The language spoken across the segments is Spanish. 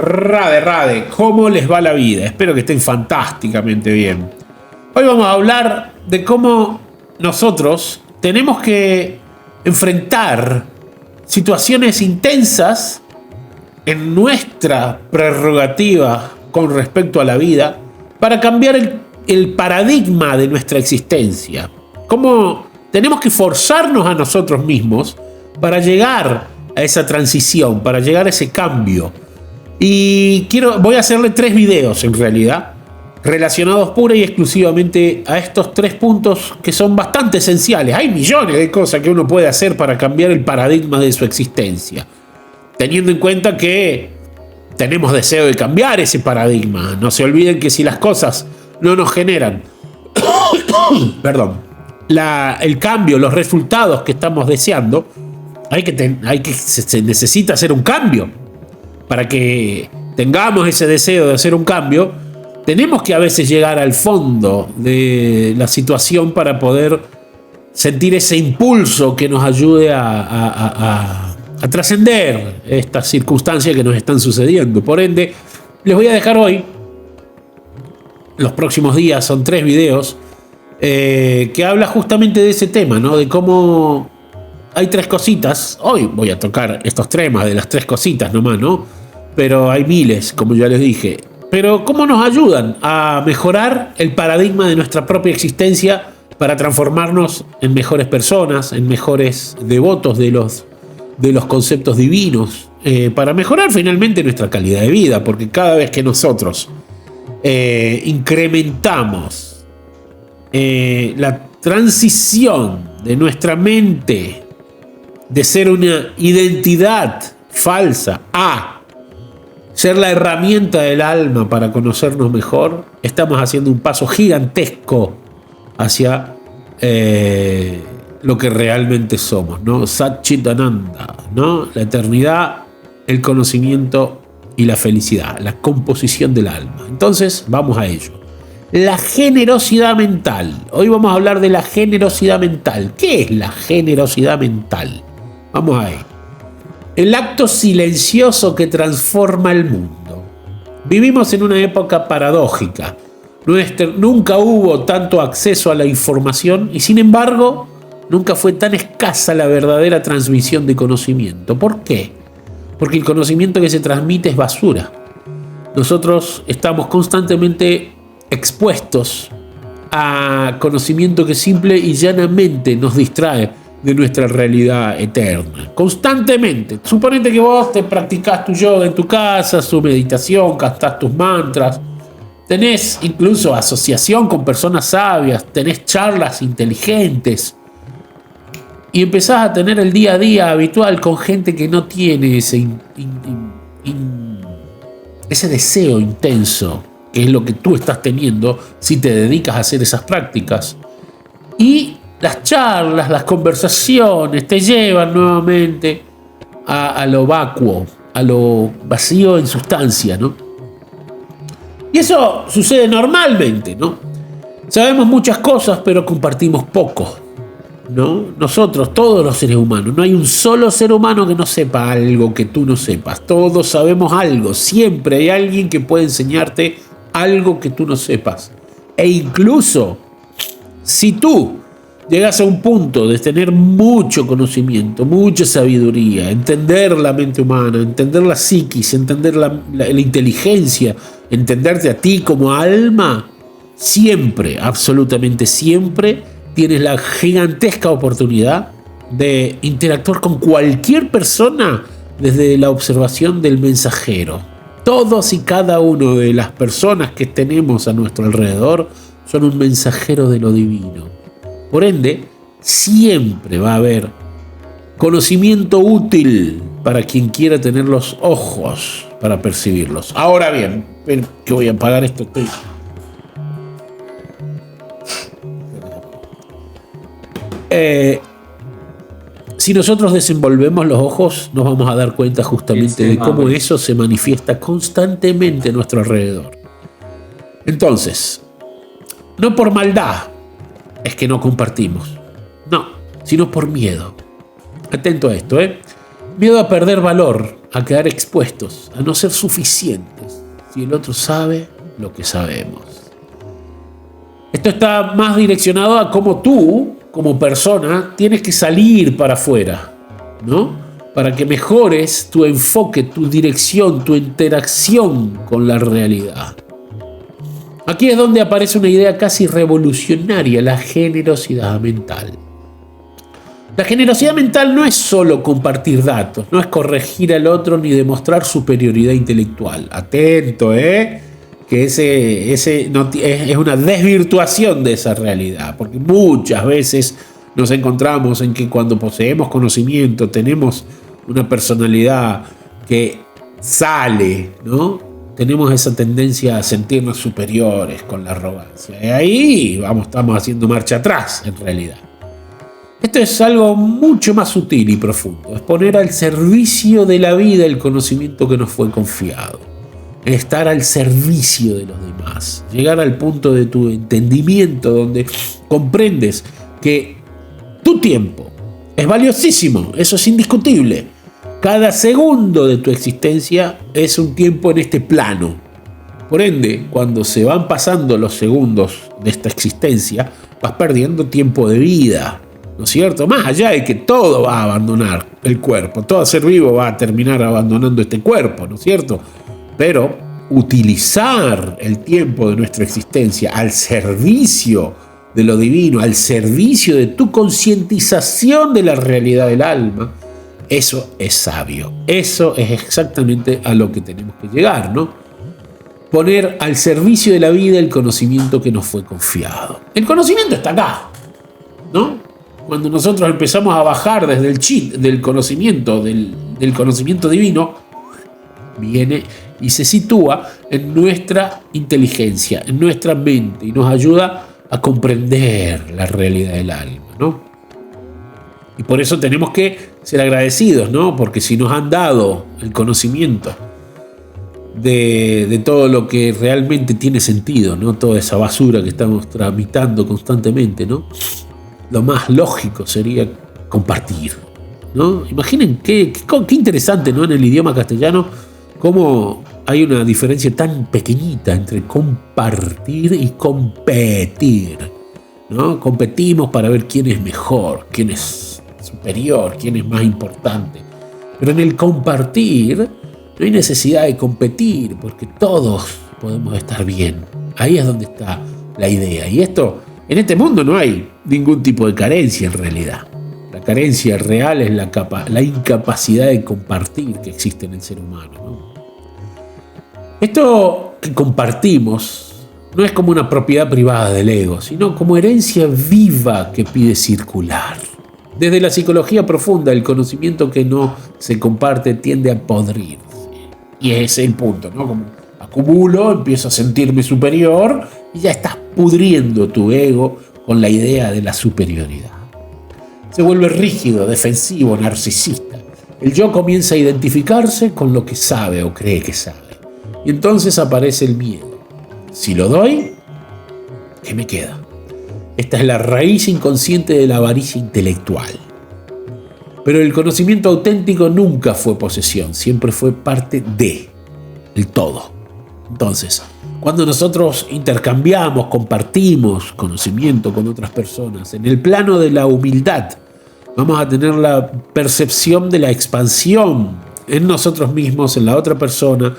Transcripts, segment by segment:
Rade, Rade, ¿cómo les va la vida? Espero que estén fantásticamente bien. Hoy vamos a hablar de cómo nosotros tenemos que enfrentar situaciones intensas en nuestra prerrogativa con respecto a la vida para cambiar el paradigma de nuestra existencia. Cómo tenemos que forzarnos a nosotros mismos para llegar a esa transición, para llegar a ese cambio. Y voy a hacerle 3 videos en realidad, relacionados pura y exclusivamente a estos 3 puntos que son bastante esenciales. Hay millones de cosas que uno puede hacer para cambiar el paradigma de su existencia, teniendo en cuenta que tenemos deseo de cambiar ese paradigma. No se olviden que si las cosas no nos generan perdón, el cambio, los resultados que estamos deseando, se necesita hacer un cambio. Para que tengamos ese deseo de hacer un cambio, tenemos que a veces llegar al fondo de la situación para poder sentir ese impulso que nos ayude a trascender estas circunstancias que nos están sucediendo. Por ende, les voy a dejar hoy, los próximos días, son 3 videos que habla justamente de ese tema, ¿no? De cómo hay 3 cositas. Hoy voy a tocar estos temas de las 3 cositas nomás, ¿no? Pero hay miles, como ya les dije. Pero cómo nos ayudan a mejorar el paradigma de nuestra propia existencia para transformarnos en mejores personas, en mejores devotos de los conceptos divinos, para mejorar finalmente nuestra calidad de vida, porque cada vez que nosotros incrementamos la transición de nuestra mente de ser una identidad falsa a ser la herramienta del alma para conocernos mejor, estamos haciendo un paso gigantesco hacia lo que realmente somos, ¿no? Satchitananda, ¿no? La eternidad, el conocimiento y la felicidad, la composición del alma. Entonces, vamos a ello. La generosidad mental. Hoy vamos a hablar de la generosidad mental. ¿Qué es la generosidad mental? Vamos a ver. El acto silencioso que transforma el mundo. Vivimos en una época paradójica. Nunca hubo tanto acceso a la información y, sin embargo, nunca fue tan escasa la verdadera transmisión de conocimiento. ¿Por qué? Porque el conocimiento que se transmite es basura. Nosotros estamos constantemente expuestos a conocimiento que simple y llanamente nos distrae de nuestra realidad eterna. Constantemente. Suponete que vos te practicás tu yoga en tu casa, tu meditación, cantás tus mantras, tenés incluso asociación con personas sabias, tenés charlas inteligentes y empezás a tener el día a día habitual con gente que no tiene ese deseo intenso, que es lo que tú estás teniendo si te dedicas a hacer esas prácticas. Y las charlas, las conversaciones te llevan nuevamente a lo vacuo, a lo vacío en sustancia, ¿no? Y eso sucede normalmente, ¿no? Sabemos muchas cosas, pero compartimos poco, ¿no? Nosotros, todos los seres humanos, no hay un solo ser humano que no sepa algo que tú no sepas. Todos sabemos algo, siempre hay alguien que puede enseñarte algo que tú no sepas. E incluso si tú llegas a un punto de tener mucho conocimiento, mucha sabiduría, entender la mente humana, entender la psiquis, entender la inteligencia, entenderte a ti como alma, siempre, absolutamente siempre, tienes la gigantesca oportunidad de interactuar con cualquier persona desde la observación del mensajero. Todos y cada uno de las personas que tenemos a nuestro alrededor son un mensajero de lo divino. Por ende, siempre va a haber conocimiento útil para quien quiera tener los ojos para percibirlos. Ahora bien, que voy a apagar esto. Si nosotros desenvolvemos los ojos, nos vamos a dar cuenta justamente de cómo eso se manifiesta constantemente a nuestro alrededor. Entonces, no por maldad es que no compartimos, no, sino por miedo. Atento a esto, Miedo a perder valor, a quedar expuestos, a no ser suficientes, si el otro sabe lo que sabemos. Esto está más direccionado a cómo tú, como persona, tienes que salir para afuera, ¿no? Para que mejores tu enfoque, tu dirección, tu interacción con la realidad. Aquí es donde aparece una idea casi revolucionaria, la generosidad mental. La generosidad mental no es solo compartir datos, no es corregir al otro ni demostrar superioridad intelectual. Atento, que ese no, es una desvirtuación de esa realidad, porque muchas veces nos encontramos en que cuando poseemos conocimiento, tenemos una personalidad que sale, ¿no? Tenemos esa tendencia a sentirnos superiores con la arrogancia. Y ahí estamos haciendo marcha atrás, en realidad. Esto es algo mucho más sutil y profundo. Es poner al servicio de la vida el conocimiento que nos fue confiado. Estar al servicio de los demás. Llegar al punto de tu entendimiento donde comprendes que tu tiempo es valiosísimo. Eso es indiscutible. Cada segundo de tu existencia es un tiempo en este plano. Por ende, cuando se van pasando los segundos de esta existencia, vas perdiendo tiempo de vida, ¿no es cierto? Más allá de que todo va a abandonar el cuerpo, todo ser vivo va a terminar abandonando este cuerpo, ¿no es cierto? Pero utilizar el tiempo de nuestra existencia al servicio de lo divino, al servicio de tu concientización de la realidad del alma, eso es sabio. Eso es exactamente a lo que tenemos que llegar, ¿no? Poner al servicio de la vida el conocimiento que nos fue confiado. El conocimiento está acá, ¿no? Cuando nosotros empezamos a bajar desde el chip del conocimiento divino, viene y se sitúa en nuestra inteligencia, en nuestra mente, y nos ayuda a comprender la realidad del alma, ¿no? Y por eso tenemos que ser agradecidos, ¿no? Porque si nos han dado el conocimiento de todo lo que realmente tiene sentido, ¿no? Toda esa basura que estamos tramitando constantemente, ¿no? Lo más lógico sería compartir, ¿no? Imaginen qué interesante, ¿no? En el idioma castellano, cómo hay una diferencia tan pequeñita entre compartir y competir, ¿no? Competimos para ver quién es mejor, quién es superior, quién es más importante. Pero en el compartir no hay necesidad de competir, porque todos podemos estar bien. Ahí es donde está la idea. Y esto, en este mundo no hay ningún tipo de carencia en realidad. La carencia real es la incapacidad de compartir que existe en el ser humano, ¿no? Esto que compartimos no es como una propiedad privada del ego, sino como herencia viva que pide circular. Desde la psicología profunda, el conocimiento que no se comparte tiende a podrirse. Y ese es el punto, ¿no? Como acumulo, empiezo a sentirme superior y ya estás pudriendo tu ego con la idea de la superioridad. Se vuelve rígido, defensivo, narcisista. El yo comienza a identificarse con lo que sabe o cree que sabe. Y entonces aparece el miedo. Si lo doy, ¿qué me queda? Esta es la raíz inconsciente de la avaricia intelectual. Pero el conocimiento auténtico nunca fue posesión, siempre fue parte del todo. Entonces, cuando nosotros intercambiamos, compartimos conocimiento con otras personas, en el plano de la humildad, vamos a tener la percepción de la expansión en nosotros mismos, en la otra persona,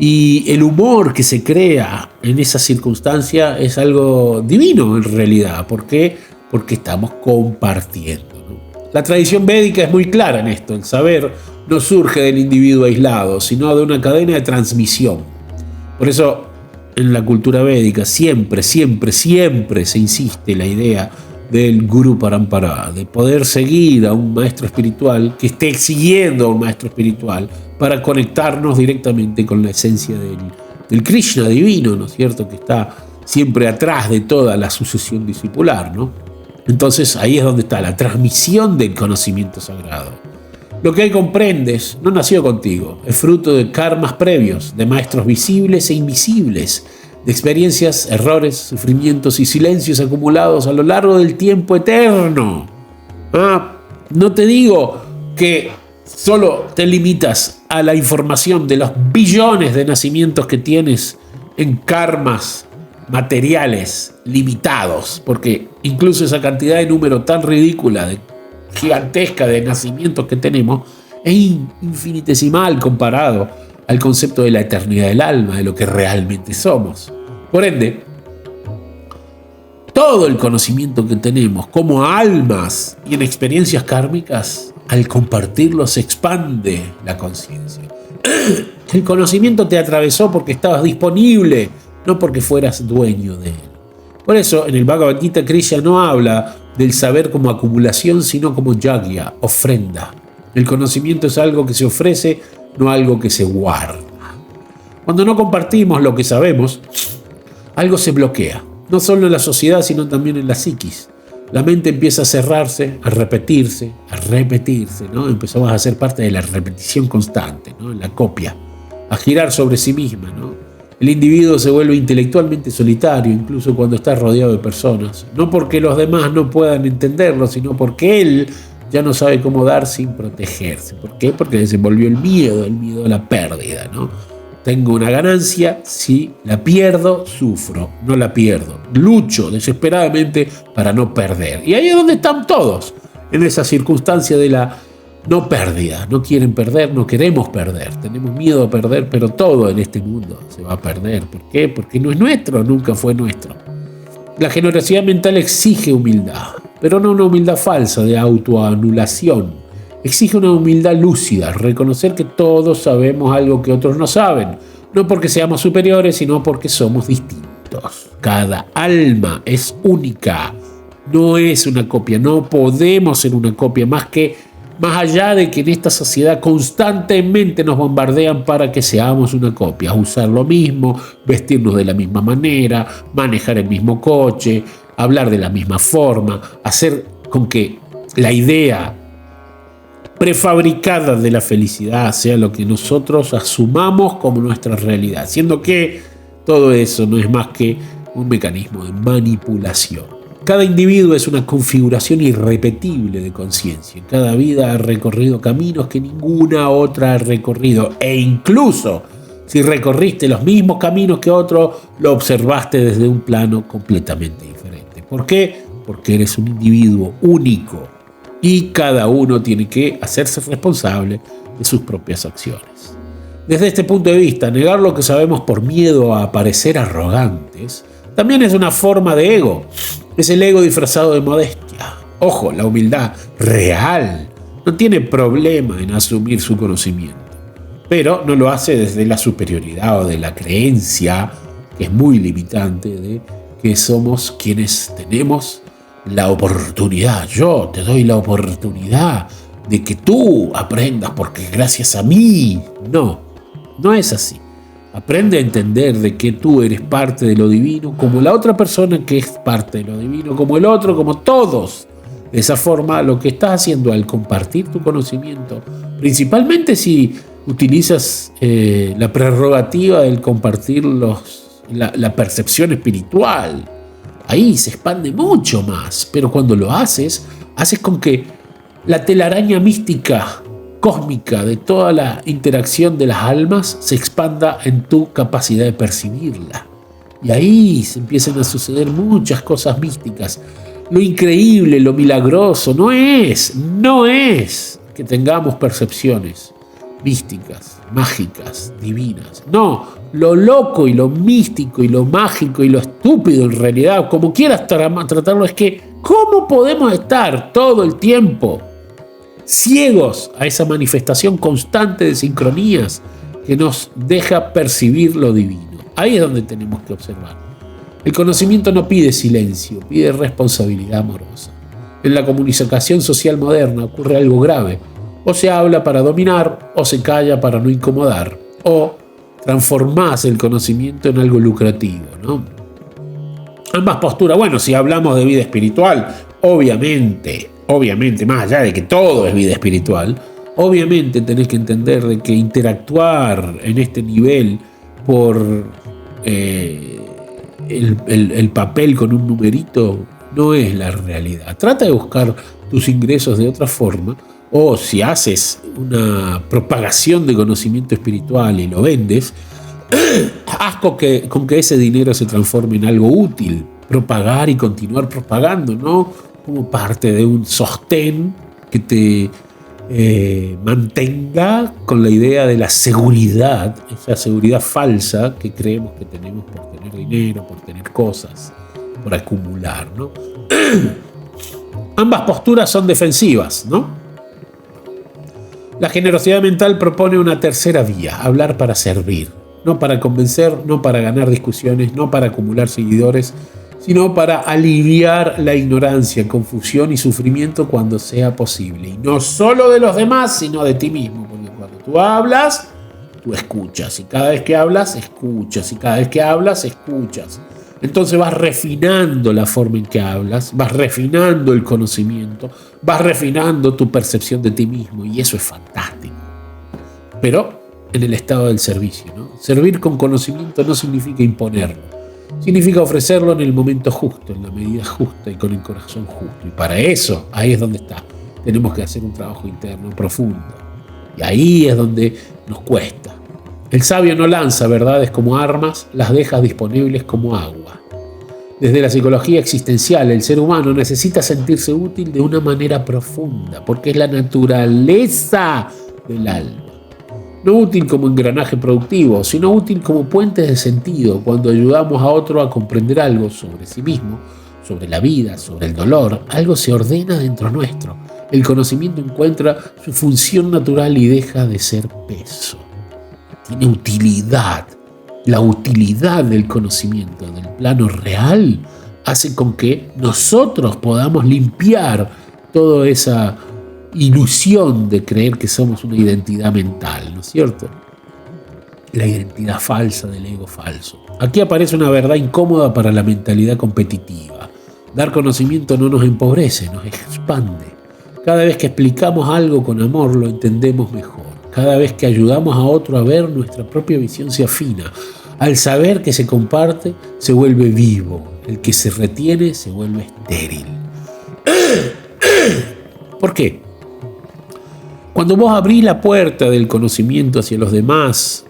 y el humor que se crea en esa circunstancia es algo divino en realidad. ¿Por qué? Porque estamos compartiendo, ¿no? La tradición védica es muy clara en esto. El saber no surge del individuo aislado, sino de una cadena de transmisión. Por eso, en la cultura védica siempre se insiste la idea del Guru Parampara, de poder seguir a un maestro espiritual que esté siguiendo a un maestro espiritual para conectarnos directamente con la esencia del Krishna divino, ¿no es cierto?, que está siempre atrás de toda la sucesión discipular, ¿no? Entonces ahí es donde está la transmisión del conocimiento sagrado. Lo que hoy comprendes no nació contigo, es fruto de karmas previos, de maestros visibles e invisibles, de experiencias, errores, sufrimientos y silencios acumulados a lo largo del tiempo eterno. No te digo que solo te limitas a la información de los billones de nacimientos que tienes en karmas materiales limitados, porque incluso esa cantidad de número tan ridícula, gigantesca de nacimientos que tenemos, es infinitesimal comparado al concepto de la eternidad del alma, de lo que realmente somos. Por ende, todo el conocimiento que tenemos como almas y en experiencias kármicas, al compartirlo se expande la conciencia. El conocimiento te atravesó porque estabas disponible, no porque fueras dueño de él. Por eso, en el Bhagavad Gita, Krishna no habla del saber como acumulación, sino como yagya, ofrenda. El conocimiento es algo que se ofrece, no algo que se guarda. Cuando no compartimos lo que sabemos, algo se bloquea. No solo en la sociedad, sino también en la psiquis. La mente empieza a cerrarse, a repetirse, ¿no? Empezamos a ser parte de la repetición constante, ¿no? La copia, a girar sobre sí misma, ¿no? El individuo se vuelve intelectualmente solitario, incluso cuando está rodeado de personas. No porque los demás no puedan entenderlo, sino porque él ya no sabe cómo dar sin protegerse. ¿Por qué? Porque desenvolvió el miedo a la pérdida, ¿no? Tengo una ganancia, si la pierdo, sufro, no la pierdo. Lucho desesperadamente para no perder. Y ahí es donde están todos, en esa circunstancia de la no pérdida. No quieren perder, no queremos perder. Tenemos miedo a perder, pero todo en este mundo se va a perder. ¿Por qué? Porque no es nuestro, nunca fue nuestro. La generosidad mental exige humildad, pero no una humildad falsa de autoanulación. Exige una humildad lúcida, reconocer que todos sabemos algo que otros no saben, no porque seamos superiores, sino porque somos distintos. Cada alma es única, no es una copia, no podemos ser una copia, más allá de que en esta sociedad constantemente nos bombardean para que seamos una copia, usar lo mismo, vestirnos de la misma manera, manejar el mismo coche, hablar de la misma forma, hacer con que la idea prefabricada de la felicidad sea lo que nosotros asumamos como nuestra realidad, siendo que todo eso no es más que un mecanismo de manipulación. Cada individuo es una configuración irrepetible de conciencia. Cada vida ha recorrido caminos que ninguna otra ha recorrido, e incluso si recorriste los mismos caminos que otro, lo observaste desde un plano completamente diferente. ¿Por qué? Porque eres un individuo único. Y cada uno tiene que hacerse responsable de sus propias acciones. Desde este punto de vista, negar lo que sabemos por miedo a parecer arrogantes también es una forma de ego. Es el ego disfrazado de modestia. Ojo, la humildad real no tiene problema en asumir su conocimiento, pero no lo hace desde la superioridad o de la creencia, que es muy limitante, de que somos quienes tenemos la oportunidad. Yo te doy la oportunidad de que tú aprendas porque gracias a mí. No es así. Aprende a entender de que tú eres parte de lo divino, como la otra persona que es parte de lo divino, como el otro, como todos. De esa forma, lo que estás haciendo al compartir tu conocimiento, principalmente si utilizas la prerrogativa del compartir la percepción espiritual, ahí se expande mucho más. Pero cuando lo haces con que la telaraña mística cósmica de toda la interacción de las almas se expanda en tu capacidad de percibirla. Y ahí se empiezan a suceder muchas cosas místicas. Lo increíble, lo milagroso, no es que tengamos percepciones místicas, mágicas, divinas. No, lo loco y lo místico y lo mágico y lo estúpido en realidad, como quieras tratarlo, es que ¿cómo podemos estar todo el tiempo ciegos a esa manifestación constante de sincronías que nos deja percibir lo divino? Ahí es donde tenemos que observar. El conocimiento no pide silencio, pide responsabilidad amorosa. En la comunicación social moderna ocurre algo grave. O se habla para dominar, o se calla para no incomodar, o transformás el conocimiento en algo lucrativo, ¿no? Ambas posturas, bueno, si hablamos de vida espiritual, obviamente, más allá de que todo es vida espiritual, obviamente tenés que entender de que interactuar en este nivel por el papel con un numerito no es la realidad. Trata de buscar tus ingresos de otra forma, o si haces una propagación de conocimiento espiritual y lo vendes, haz con que ese dinero se transforme en algo útil, propagar y continuar propagando, no como parte de un sostén que te mantenga con la idea de la seguridad, esa seguridad falsa que creemos que tenemos por tener dinero, por tener cosas, por acumular, ¿no? Ambas posturas son defensivas, ¿no? La generosidad mental propone una tercera vía, hablar para servir, no para convencer, no para ganar discusiones, no para acumular seguidores, sino para aliviar la ignorancia, confusión y sufrimiento cuando sea posible. Y no solo de los demás, sino de ti mismo. Porque cuando tú hablas, tú escuchas. Y cada vez que hablas, escuchas. Y cada vez que hablas, escuchas. Entonces vas refinando la forma en que hablas, vas refinando el conocimiento, vas refinando tu percepción de ti mismo. Y eso es fantástico. Pero en el estado del servicio, ¿no? Servir con conocimiento no significa imponerlo. Significa ofrecerlo en el momento justo, en la medida justa y con el corazón justo. Y para eso, ahí es donde está. Tenemos que hacer un trabajo interno profundo. Y ahí es donde nos cuesta. El sabio no lanza verdades como armas, las deja disponibles como agua. Desde la psicología existencial, el ser humano necesita sentirse útil de una manera profunda, porque es la naturaleza del alma. No útil como engranaje productivo, sino útil como puente de sentido cuando ayudamos a otro a comprender algo sobre sí mismo, sobre la vida, sobre el dolor. Algo se ordena dentro nuestro. El conocimiento encuentra su función natural y deja de ser peso. Tiene utilidad. La utilidad del conocimiento del plano real hace con que nosotros podamos limpiar toda esa ilusión de creer que somos una identidad mental, ¿no es cierto? La identidad falsa del ego falso. Aquí aparece una verdad incómoda para la mentalidad competitiva. Dar conocimiento no nos empobrece, nos expande. Cada vez que explicamos algo con amor lo entendemos mejor. Cada vez que ayudamos a otro a ver, nuestra propia visión se afina. Al saber que se comparte, se vuelve vivo. El que se retiene se vuelve estéril. ¿Por qué? Cuando vos abrís la puerta del conocimiento hacia los demás,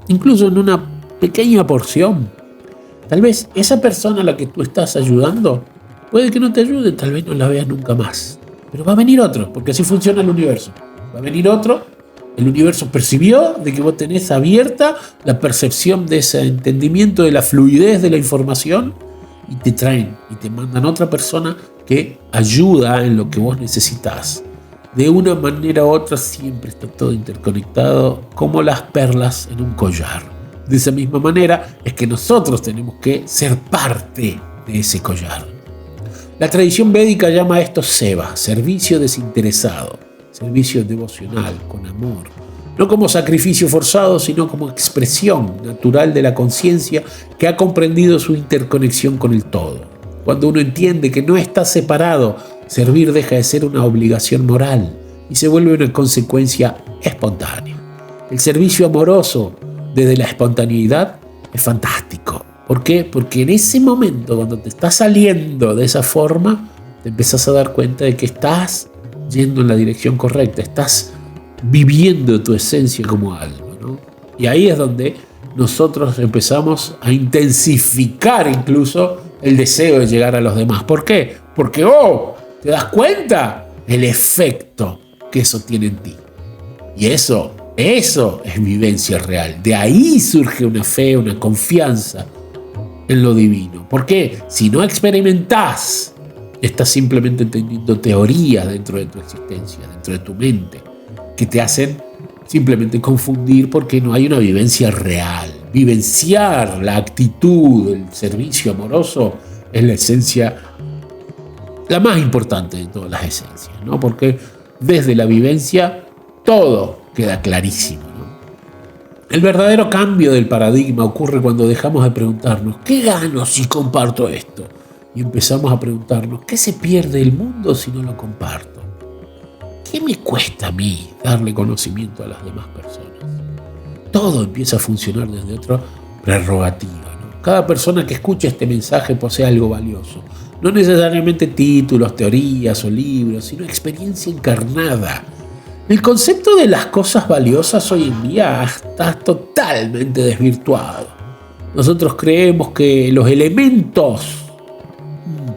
incluso en una pequeña porción, tal vez esa persona a la que tú estás ayudando puede que no te ayude, tal vez no la veas nunca más. Pero va a venir otro, porque así funciona el universo. Va a venir otro, el universo percibió de que vos tenés abierta la percepción de ese entendimiento de la fluidez de la información y te traen y te mandan otra persona que ayuda en lo que vos necesitas. De una manera u otra siempre está todo interconectado como las perlas en un collar. De esa misma manera es que nosotros tenemos que ser parte de ese collar. La tradición védica llama a esto seva, servicio desinteresado, servicio devocional, con amor. No como sacrificio forzado, sino como expresión natural de la conciencia que ha comprendido su interconexión con el todo. Cuando uno entiende que no está separado, servir deja de ser una obligación moral y se vuelve una consecuencia espontánea. El servicio amoroso desde la espontaneidad es fantástico. ¿Por qué? Porque en ese momento, cuando te estás saliendo de esa forma, te empezás a dar cuenta de que estás yendo en la dirección correcta, estás viviendo tu esencia como alma, ¿no? Y ahí es donde nosotros empezamos a intensificar incluso el deseo de llegar a los demás. ¿Por qué? Porque, ¿te das cuenta? El efecto que eso tiene en ti. Y eso es vivencia real. De ahí surge una fe, una confianza en lo divino. ¿Por qué? Si no experimentás, estás simplemente entendiendo teorías dentro de tu existencia, dentro de tu mente, que te hacen simplemente confundir porque no hay una vivencia real. Vivenciar la actitud, el servicio amoroso es la esencia, la más importante de todas las esencias, ¿no? Porque desde la vivencia todo queda clarísimo, ¿no? El verdadero cambio del paradigma ocurre cuando dejamos de preguntarnos ¿qué gano si comparto esto? Y empezamos a preguntarnos ¿qué se pierde el mundo si no lo comparto? ¿Qué me cuesta a mí darle conocimiento a las demás personas? Todo empieza a funcionar desde otra prerrogativa, ¿no? Cada persona que escuche este mensaje posee algo valioso. No necesariamente títulos, teorías o libros, sino experiencia encarnada. El concepto de las cosas valiosas hoy en día está totalmente desvirtuado. Nosotros creemos que los elementos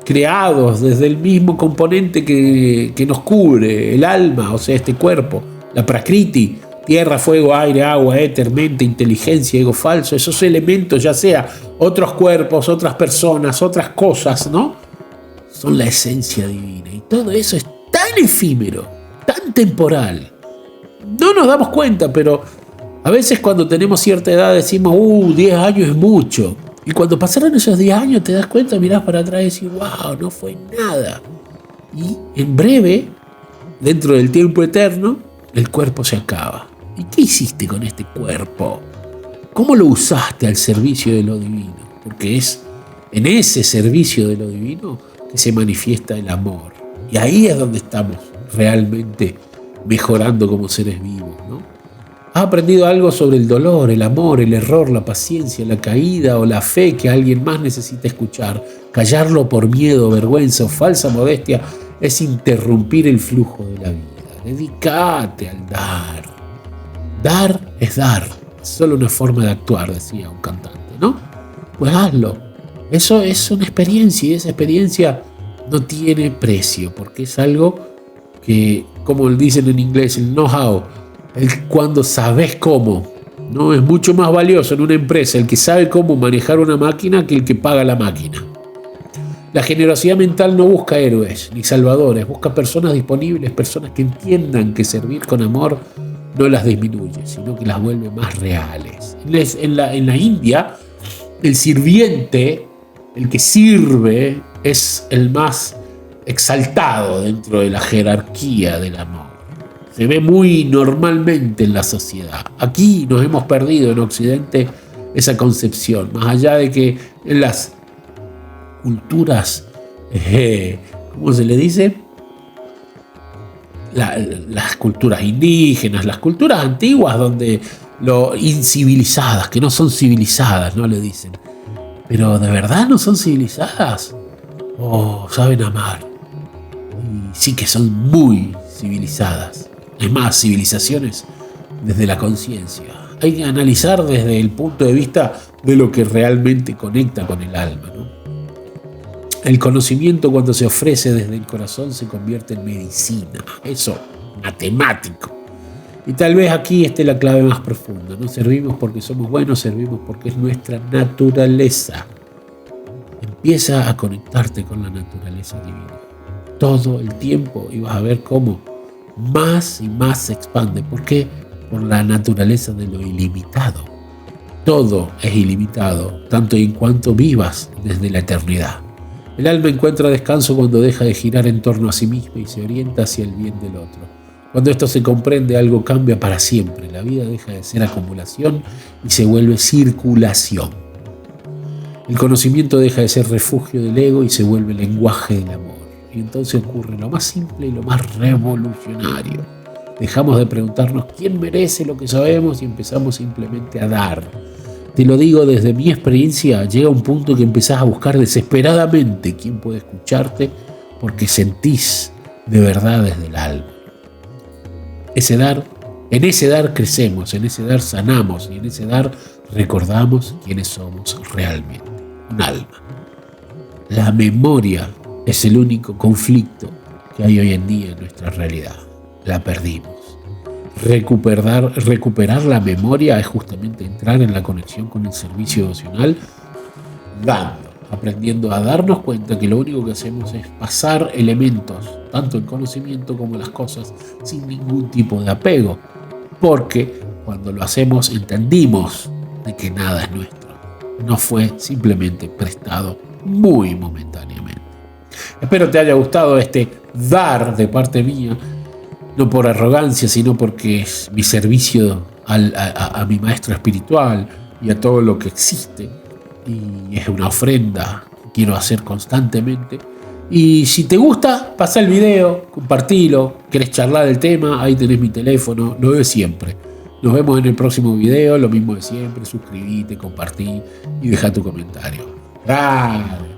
creados desde el mismo componente que nos cubre, el alma, o sea, este cuerpo, la prakriti, tierra, fuego, aire, agua, éter, mente, inteligencia, ego falso, esos elementos, ya sea otros cuerpos, otras personas, otras cosas, ¿no? Son la esencia divina. Y todo eso es tan efímero, tan temporal. No nos damos cuenta, pero a veces cuando tenemos cierta edad decimos, 10 años es mucho. Y cuando pasaron esos 10 años te das cuenta, mirás para atrás y decís, wow, no fue nada. Y en breve, dentro del tiempo eterno, el cuerpo se acaba. ¿Y qué hiciste con este cuerpo? ¿Cómo lo usaste al servicio de lo divino? Porque es en ese servicio de lo divino que se manifiesta el amor. Y ahí es donde estamos realmente mejorando como seres vivos, ¿no? ¿Has aprendido algo sobre el dolor, el amor, el error, la paciencia, la caída o la fe que alguien más necesita escuchar? Callarlo por miedo, vergüenza o falsa modestia es interrumpir el flujo de la vida. Dedícate al dar. Dar es dar. Es solo una forma de actuar, decía un cantante, ¿no? Pues hazlo. Eso es una experiencia y esa experiencia no tiene precio porque es algo que, como dicen en inglés, el know-how, cuando sabes cómo, ¿no? Es mucho más valioso en una empresa el que sabe cómo manejar una máquina que el que paga la máquina. La generosidad mental no busca héroes ni salvadores, busca personas disponibles, personas que entiendan que servir con amor no las disminuye, sino que las vuelve más reales. En la India, el sirviente, el que sirve, es el más exaltado dentro de la jerarquía del amor. Se ve muy normalmente en la sociedad. Aquí nos hemos perdido en Occidente esa concepción, más allá de que en las culturas, ¿cómo se le dice? Las culturas indígenas, las culturas antiguas donde lo incivilizadas, que no son civilizadas, no le dicen. Pero ¿de verdad no son civilizadas? ¿O saben amar? Y sí que son muy civilizadas. Es más, civilizaciones desde la conciencia. Hay que analizar desde el punto de vista de lo que realmente conecta con el alma, ¿no? El conocimiento, cuando se ofrece desde el corazón, se convierte en medicina. Eso, matemático. Y tal vez aquí esté la clave más profunda. No servimos porque somos buenos, servimos porque es nuestra naturaleza. Empieza a conectarte con la naturaleza divina. Todo el tiempo y vas a ver cómo más y más se expande. ¿Por qué? Por la naturaleza de lo ilimitado. Todo es ilimitado, tanto en cuanto vivas desde la eternidad. El alma encuentra descanso cuando deja de girar en torno a sí misma y se orienta hacia el bien del otro. Cuando esto se comprende, algo cambia para siempre. La vida deja de ser acumulación y se vuelve circulación. El conocimiento deja de ser refugio del ego y se vuelve lenguaje del amor. Y entonces ocurre lo más simple y lo más revolucionario. Dejamos de preguntarnos quién merece lo que sabemos y empezamos simplemente a dar. Te lo digo desde mi experiencia, llega un punto que empezás a buscar desesperadamente quién puede escucharte porque sentís de verdad desde el alma. En ese dar crecemos, en ese dar sanamos y en ese dar recordamos quiénes somos realmente, un alma. La memoria es el único conflicto que hay hoy en día en nuestra realidad. La perdimos. Recuperar la memoria es justamente entrar en la conexión con el servicio devocional, dando, aprendiendo a darnos cuenta que lo único que hacemos es pasar elementos, tanto el conocimiento como las cosas, sin ningún tipo de apego, porque cuando lo hacemos entendimos de que nada es nuestro, no fue simplemente prestado muy momentáneamente. Espero te haya gustado este dar de parte mía, no por arrogancia, sino porque es mi servicio a mi maestro espiritual y a todo lo que existe. Y es una ofrenda que quiero hacer constantemente. Y si te gusta, pasa el video, compartilo, querés charlar del tema, ahí tenés mi teléfono, lo de siempre. Nos vemos en el próximo video, lo mismo de siempre, suscríbete, compartí y deja tu comentario. ¡Dale!